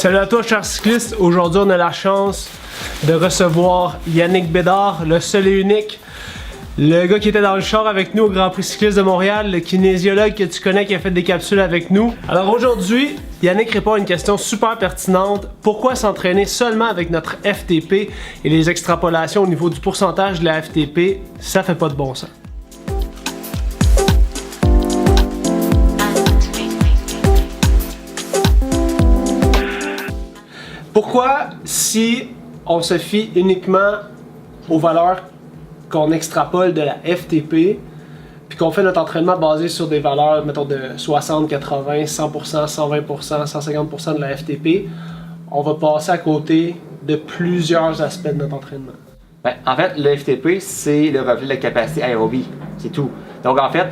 Salut à toi, chers cyclistes. Aujourd'hui, on a la chance de recevoir Yannick Bédard, le seul et unique. Le gars qui était dans le char avec nous au Grand Prix cycliste de Montréal, le kinésiologue que tu connais qui a fait des capsules avec nous. Alors aujourd'hui, Yannick répond à une question super pertinente. Pourquoi s'entraîner seulement avec notre FTP et les extrapolations au niveau du pourcentage de la FTP, ça fait pas de bon sens. Pourquoi, si on se fie uniquement aux valeurs qu'on extrapole de la FTP, puis qu'on fait notre entraînement basé sur des valeurs, mettons, de 60, 80, 100%, 120%, 150% de la FTP, on va passer à côté de plusieurs aspects de notre entraînement. Ben, en fait, le FTP, c'est le reflet de la capacité aérobie. C'est tout. Donc, en fait,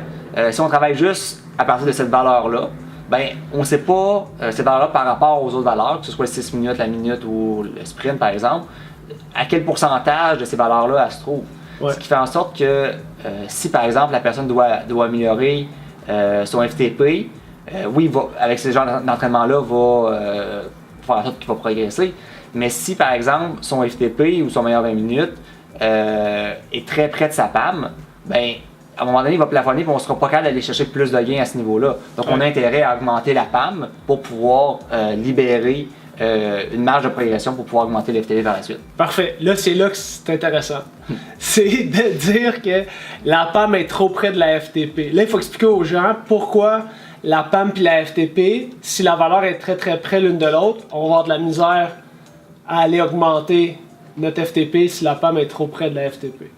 si on travaille juste à partir de cette valeur-là, ben, on ne sait pas cette valeur-là par rapport aux autres valeurs, que ce soit le 6 minutes, la minute ou le sprint, par exemple, à quel pourcentage de ces valeurs-là elle se trouve. Ouais. Ce qui fait en sorte que si, par exemple, la personne doit améliorer son FTP, oui, avec ce genre d'entraînement-là, va faire en sorte qu'il va progresser. Mais si, par exemple, son FTP ou son meilleur 20 minutes est très près de sa PAM, ben, à un moment donné, il va plafonner et on ne sera pas capable d'aller chercher plus de gains à ce niveau-là. Donc, on a intérêt à augmenter la PAM pour pouvoir libérer une marge de progression pour pouvoir augmenter l'FTP par la suite. Parfait. Là, c'est là que c'est intéressant. C'est de dire que la PAM est trop près de la FTP. Là, il faut expliquer aux gens pourquoi la PAM et la FTP, si la valeur est très très près l'une de l'autre, on va avoir de la misère à aller augmenter notre FTP si la PAM est trop près de la FTP.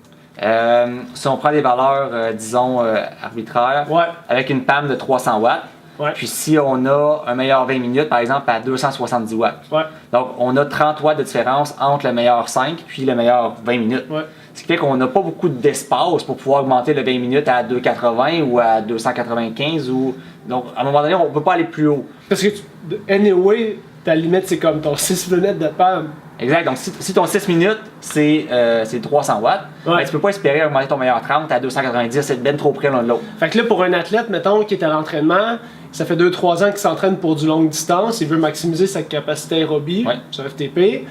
Si on prend des valeurs, disons, arbitraires, ouais, avec une PAM de 300 watts, ouais, puis si on a un meilleur 20 minutes, par exemple, à 270 watts, ouais, donc on a 30 watts de différence entre le meilleur 5 puis le meilleur 20 minutes. Ouais. Ce qui fait qu'on n'a pas beaucoup d'espace pour pouvoir augmenter le 20 minutes à 280 ou à 295. Donc, à un moment donné, on ne peut pas aller plus haut. Parce que, anyway, ta limite, c'est comme ton 6 minutes de PAM. Exact. Donc, si ton 6 minutes, c'est 300 watts, ouais, ben, tu peux pas espérer augmenter ton meilleur 30 à 290, c'est bien trop près l'un de l'autre. Fait que là, pour un athlète, mettons, qui est à l'entraînement, ça fait 2-3 ans qu'il s'entraîne pour du longue distance, il veut maximiser sa capacité aérobie, ouais, sur FTP,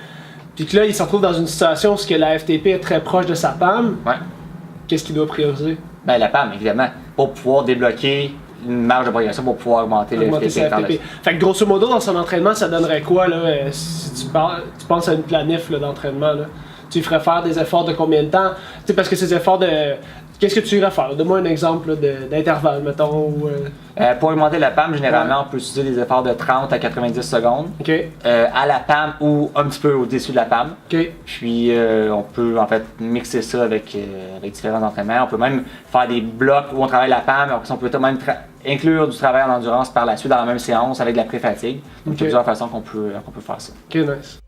puis que là, il se retrouve dans une situation où la FTP est très proche de sa PAM, ouais, qu'est-ce qu'il doit prioriser? Ben, la PAM, évidemment, pour pouvoir débloquer une marge de progression pour pouvoir augmenter le FTP. Fait que grosso modo, dans son entraînement, ça donnerait quoi, là, si tu penses à une planif d'entraînement, là? Tu ferais faire des efforts de combien de temps? Tu sais, parce que ces efforts de... Qu'est-ce que tu irais faire? Donne-moi un exemple d'intervalle, mettons. Pour augmenter la PAM, généralement, ouais, on peut utiliser des efforts de 30 à 90 secondes. Okay. À la PAM ou un petit peu au-dessus de la PAM. Okay. Puis, on peut en fait mixer ça avec différents entraînements. On peut même faire des blocs où on travaille la PAM. On peut même inclure du travail en endurance par la suite dans la même séance avec de la pré-fatigue. Donc, il y a plusieurs façons qu'on peut faire ça. Ok, nice.